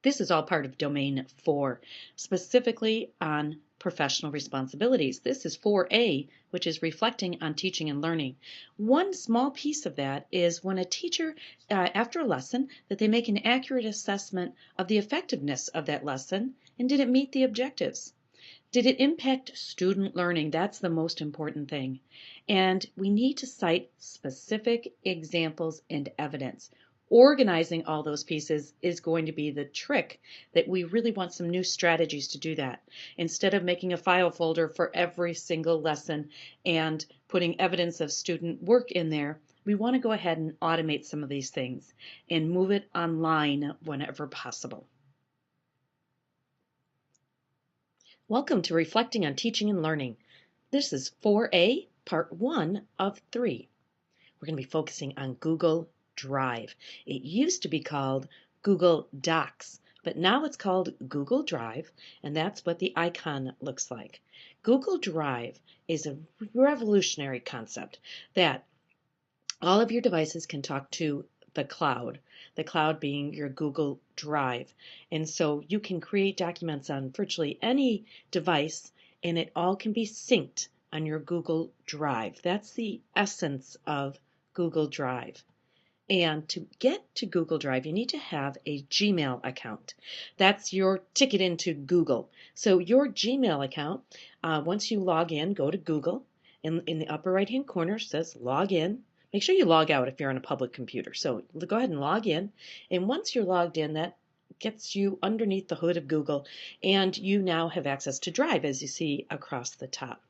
This is all part of Domain 4, specifically on professional responsibilities. This is 4A, which is reflecting on teaching and learning. One small piece of that is when a teacher, after a lesson, that they make an accurate assessment of the effectiveness of that lesson and did it meet the objectives? Did it impact student learning? That's the most important thing. And we need to cite specific examples and evidence. Organizing all those pieces is going to be the trick that we really want some new strategies to do that. Instead of making a file folder for every single lesson and putting evidence of student work in there, we want to go ahead and automate some of these things and move it online whenever possible. Welcome to Reflecting on Teaching and Learning. This is 4A, part 1 of 3. We're going to be focusing on Google Drive. It used to be called Google Docs, but now it's called Google Drive, and that's what the icon looks like. Google Drive is a revolutionary concept that all of your devices can talk to the cloud being your Google Drive. And so you can create documents on virtually any device, and it all can be synced on your Google Drive. That's the essence of Google Drive. And to get to Google Drive, you need to have a Gmail account. That's your ticket into Google. So your Gmail account, once you log in, go to Google, and in the upper right-hand corner says log in. Make sure you log out if you're on a public computer. So go ahead and log in. And once you're logged in, that gets you underneath the hood of Google. And you now have access to Drive, as you see across the top.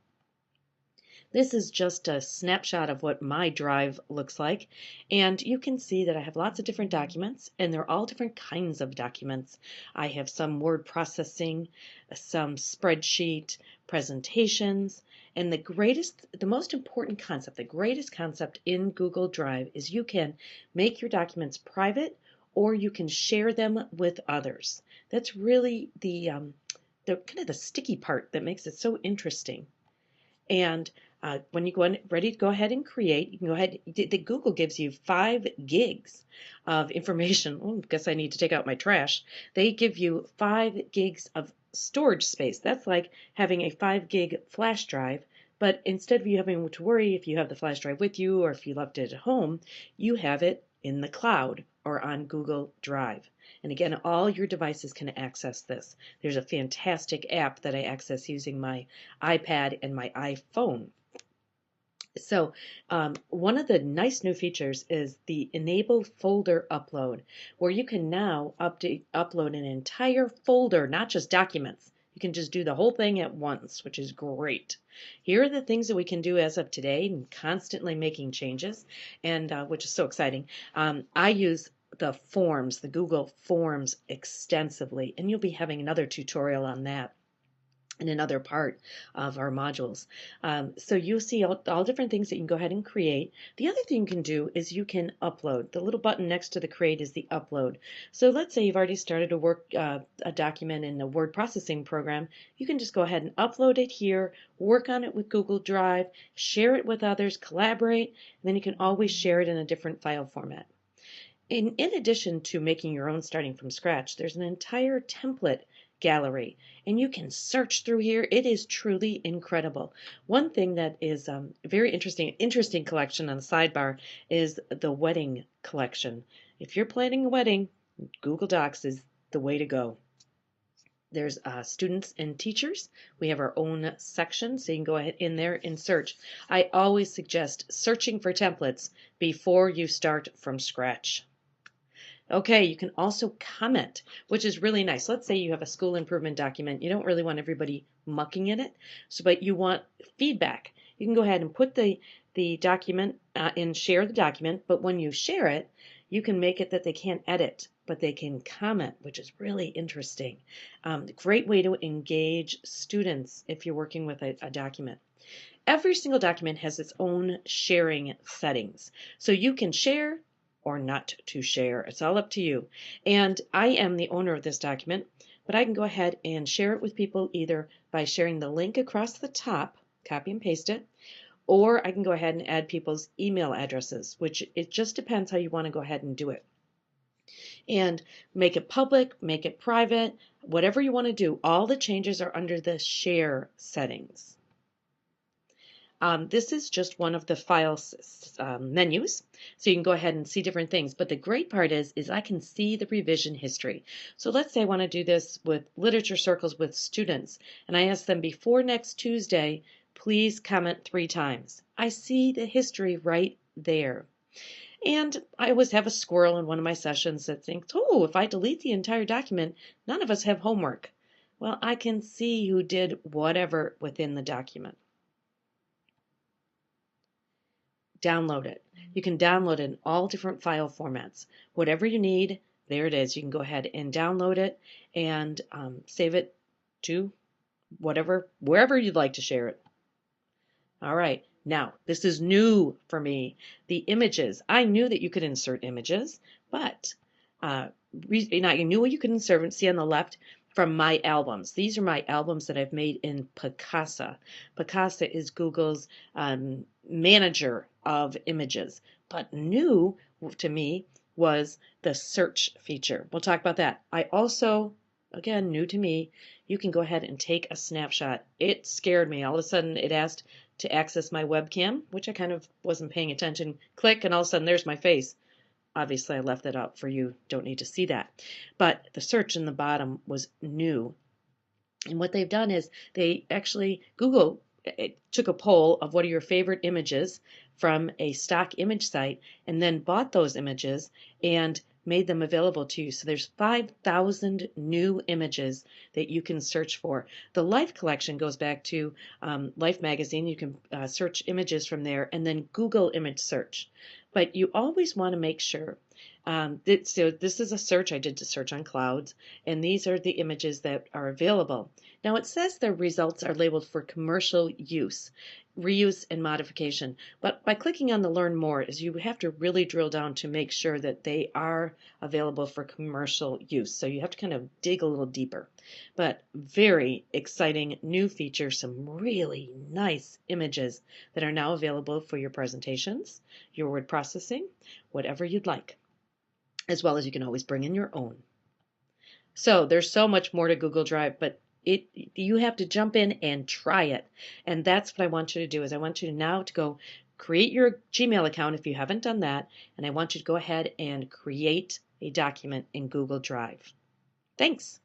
This is just a snapshot of what my Drive looks like. And you can see that I have lots of different documents, and they're all different kinds of documents. I have some word processing, some spreadsheet, presentations, and the most important concept, the greatest concept in Google Drive is you can make your documents private or you can share them with others. That's really the kind of the sticky part that makes it so interesting. And when you ready to go ahead and create, you can go ahead. Google gives you 5 gigs of information. Oh, I guess I need to take out my trash. They give you 5 gigs of storage space. That's like having a 5 gig flash drive, but instead of you having to worry if you have the flash drive with you or if you left it at home, you have it in the cloud or on Google Drive. And again, all your devices can access this. There's a fantastic app that I access using my iPad and my iPhone. So one of the nice new features is the Enable Folder Upload, where you can now upload an entire folder, not just documents. You can just do the whole thing at once, which is great. Here are the things that we can do as of today, and constantly making changes, and which is so exciting. I use the forms, the Google Forms, extensively, and you'll be having another tutorial on that in another part of our modules. So you'll see all different things that you can go ahead and create. The other thing you can do is you can upload. The little button next to the create is the upload. So let's say you've already started to work a document in a word processing program. You can just go ahead and upload it here, work on it with Google Drive, share it with others, collaborate, and then you can always share it in a different file format. In addition to making your own starting from scratch, there's an entire template gallery, and you can search through here. It is truly incredible. One thing that is very interesting collection on the sidebar is the wedding collection. If you're planning a wedding, Google Docs is the way to go. There's students and teachers. We have our own section, so you can go ahead in there and search. I always suggest searching for templates before you start from scratch. Okay, you can also comment, which is really nice. Let's say you have a school improvement document. You don't really want everybody mucking in it, but you want feedback. You can go ahead and put the document and share the document, but when you share it, you can make it that they can't edit, but they can comment, which is really interesting. Great way to engage students if you're working with a document. Every single document has its own sharing settings. So you can share or not to share. It's all up to you. And I am the owner of this document, but I can go ahead and share it with people either by sharing the link across the top, copy and paste it, or I can go ahead and add people's email addresses, which it just depends how you want to go ahead and do it. And make it public, make it private, whatever you want to do. All the changes are under the share settings. This is just one of the file menus, so you can go ahead and see different things. But the great part is I can see the revision history. So let's say I want to do this with literature circles with students, and I ask them before next Tuesday, please comment 3 times. I see the history right there. And I always have a squirrel in one of my sessions that thinks, oh, if I delete the entire document, none of us have homework. Well, I can see who did whatever within the document. Download it. You can download it in all different file formats. Whatever you need, there it is. You can go ahead and download it and save it to wherever you'd like to share it. All right, now this is new for me. The images. I knew that you could insert images, but I knew you could insert, see on the left, from my albums. These are my albums that I've made in Picasa. Picasa is Google's manager of images. But new to me was the search feature. We'll talk about that. I also, again, new to me, you can go ahead and take a snapshot. It scared me. All of a sudden, it asked to access my webcam, which I kind of wasn't paying attention. Click, and all of a sudden, there's my face. Obviously, I left that out for you. Don't need to see that. But the search in the bottom was new. And what they've done is Google took a poll of what are your favorite images from a stock image site and then bought those images and made them available to you. So there's 5,000 new images that you can search for. The Life collection goes back to Life magazine. You can search images from there and then Google image search. But you always want to make sure. So this is a search I did to search on clouds, and these are the images that are available. Now it says the results are labeled for commercial use, reuse, and modification. But by clicking on the Learn More, is you have to really drill down to make sure that they are available for commercial use. So you have to kind of dig a little deeper. But very exciting new feature, some really nice images that are now available for your presentations, your word processing, whatever you'd like. As well as you can always bring in your own. So there's so much more to Google Drive, but you have to jump in and try it. And that's what I want you to do is I want you now to go create your Gmail account if you haven't done that, and I want you to go ahead and create a document in Google Drive. Thanks.